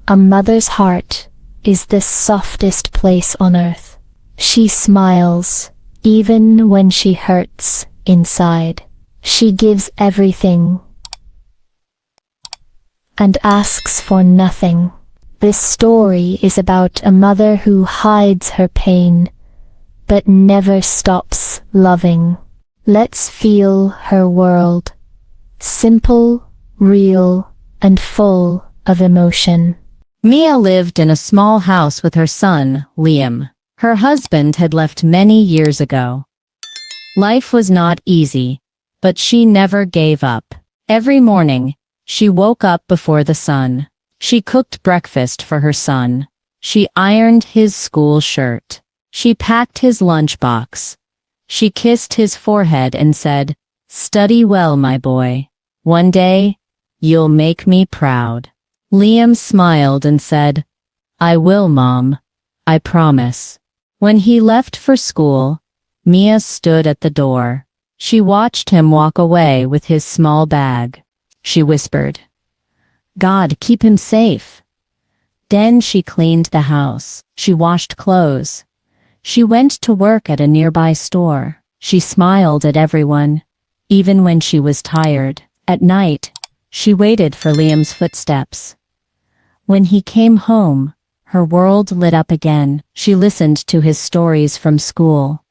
A mother's heart is the softest place on earth. She smiles, even when she hurts inside. She gives everything and asks for nothing. This story is about a mother who hides her pain, but never stops loving. Let's feel her world. Simple, real, and full of emotion. Mia lived in a small house with her son, Liam. Her husband had left many years ago. Life was not easy, but she never gave up. Every morning, she woke up before the sun. She cooked breakfast for her son. She ironed his school shirt. She packed his lunchbox. She kissed his forehead and said, "Study well, my boy. One day, you'll make me proud." Liam smiled and said, "I will, Mom. I promise." When he left for school, Mia stood at the door. She watched him walk away with his small bag. She whispered, "God, keep him safe." Then she cleaned the house. She washed clothes. She went to work at a nearby store. She smiled at everyone, even when she was tired. At night, she waited for Liam's footsteps. When he came home, her world lit up again. She listened to his stories from school.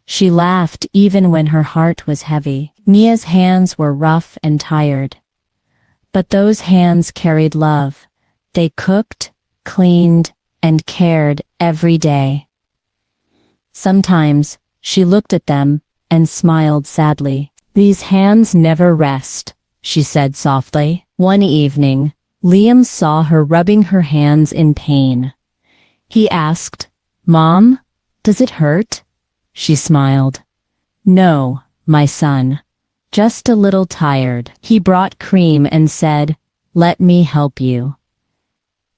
She laughed even when her heart was heavy. Mia's hands were rough and tired. But those hands carried love. They cooked, cleaned, and cared every day. Sometimes, she looked at them and smiled sadly. "These hands never rest," she said softly. One evening, Liam saw her rubbing her hands in pain. He asked, "Mom, does it hurt?" She smiled. "No, my son. Just a little tired." He brought cream and said, "Let me help you."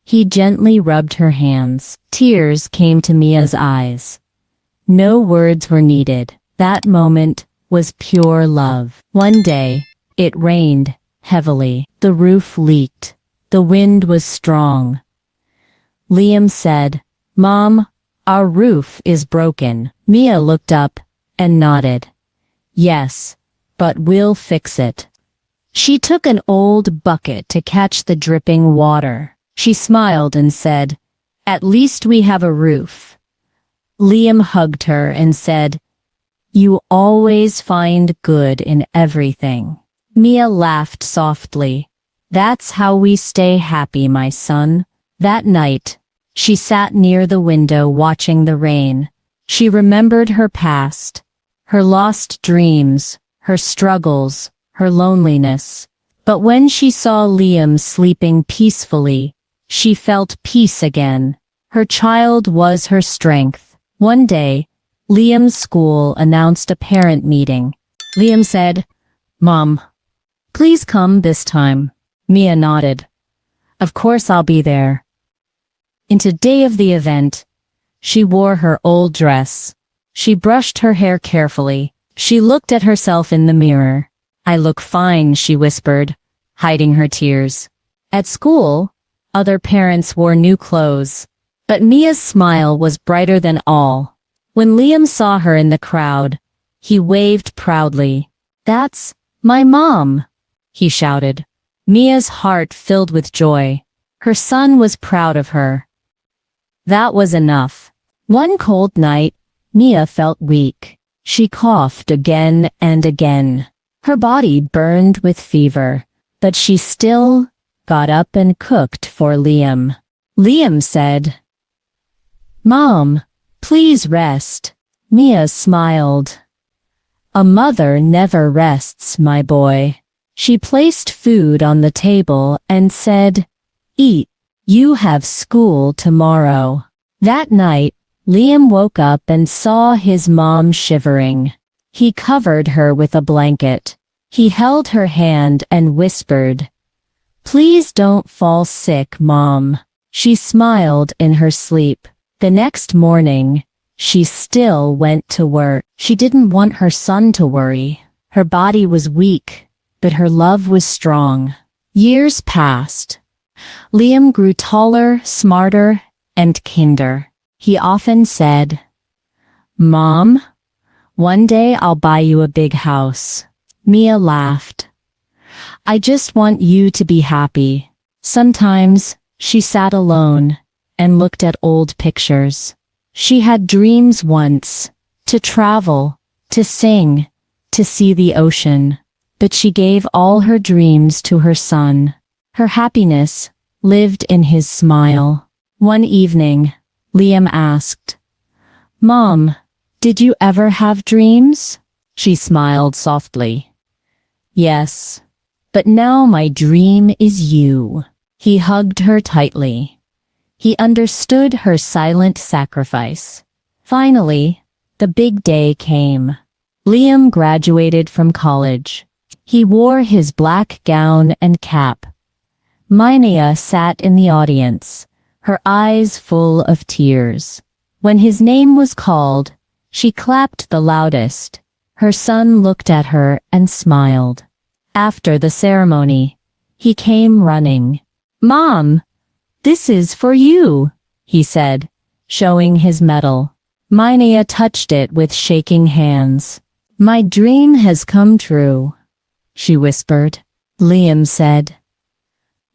He gently rubbed her hands. Tears came to Mia's eyes. No words were needed. That moment was pure love. One day, it rained heavily. The roof leaked. The wind was strong. Liam said, "Mom, our roof is broken." Mia looked up and nodded. "Yes, but we'll fix it." She took an old bucket to catch the dripping water. She smiled and said, "At least we have a roof." Liam hugged her and said, "You always find good in everything." Mia laughed softly. "That's how we stay happy, my son." That night, she sat near the window watching the rain. She remembered her past, her lost dreams, her struggles, her loneliness. But when she saw Liam sleeping peacefully, she felt peace again. Her child was her strength. One day, Liam's school announced a parent meeting. Liam said, "Mom, please come this time." Mia nodded. "Of course I'll be there." Into the day of the event, she wore her old dress. She brushed her hair carefully. She looked at herself in the mirror. "I look fine," she whispered, hiding her tears. At school, other parents wore new clothes, but Mia's smile was brighter than all. When Liam saw her in the crowd, he waved proudly. "That's my mom," he shouted. Mia's heart filled with joy. Her son was proud of her. That was enough. One cold night, Mia felt weak. She coughed again and again. Her body burned with fever, but she still got up and cooked for Liam. Liam said, "Mom, please rest." Mia smiled. "A mother never rests, my boy." She placed food on the table and said, "Eat. You have school tomorrow." That night, Liam woke up and saw his mom shivering. He covered her with a blanket. He held her hand and whispered, "Please don't fall sick, Mom." She smiled in her sleep. The next morning, she still went to work. She didn't want her son to worry. Her body was weak, but her love was strong. Years passed. Liam grew taller, smarter, and kinder. He often said, "Mom, one day I'll buy you a big house." Mia laughed. "I just want you to be happy." Sometimes she sat alone and looked at old pictures. She had dreams once, to travel, to sing, to see the ocean. But she gave all her dreams to her son. Her happiness lived in his smile. One evening, Liam asked, "Mom, did you ever have dreams?" She smiled softly. "Yes, but now my dream is you." He hugged her tightly. He understood her silent sacrifice. Finally, the big day came. Liam graduated from college. He wore his black gown and cap. Maya sat in the audience, her eyes full of tears. When his name was called, she clapped the loudest. Her son looked at her and smiled. After the ceremony, he came running. "Mom, this is for you," he said, showing his medal. Maya touched it with shaking hands. "My dream has come true," she whispered. Liam said,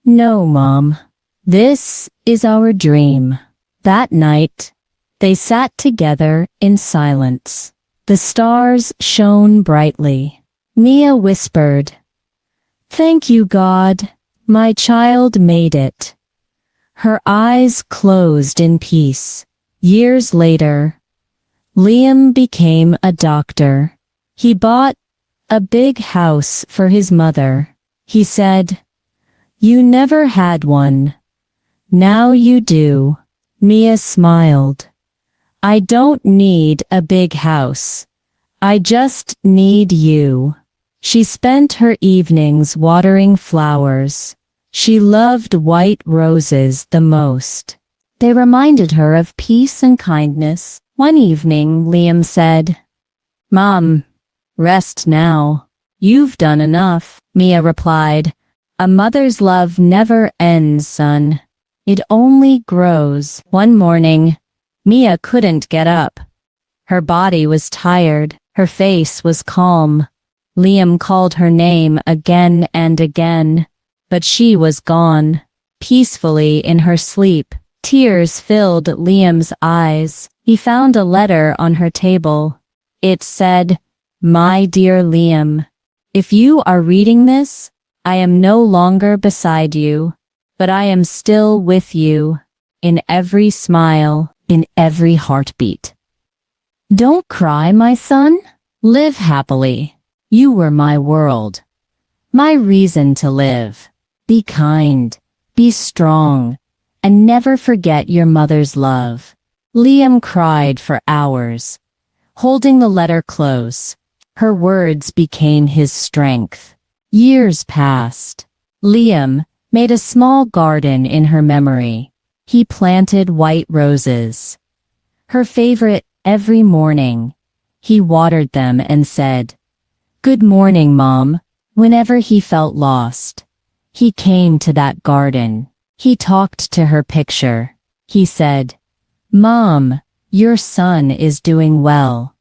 "No, Mom, this is our dream." That night, they sat together in silence. The stars shone brightly. Mia whispered, "Thank you, God. My child made it." Her eyes closed in peace. Years later, Liam became a doctor. He bought a big house for his mother. He said, "You never had one. Now you do." Mia smiled. "I don't need a big house. I just need you." She spent her evenings watering flowers. She loved white roses the most. They reminded her of peace and kindness. One evening, Liam said, "Mom, rest now. You've done enough." Mia replied, "A mother's love never ends, son. It only grows." One morning, Mia couldn't get up. Her body was tired. Her face was calm. Liam called her name again and again, but she was gone. Peacefully in her sleep, tears filled Liam's eyes. He found a letter on her table. It said, "My dear Liam, if you are reading this, I am no longer beside you, but I am still with you, in every smile, in every heartbeat. Don't cry, my son. Live happily. You were my world, my reason to live. Be kind, be strong, and never forget your mother's love." Liam cried for hours, holding the letter close. Her words became his strength. Years passed. Liam made a small garden in her memory. He planted white roses, her favorite. Every morning, he watered them and said, "Good morning, Mom." Whenever he felt lost, he came to that garden. He talked to her picture. He said, "Mom, your son is doing well."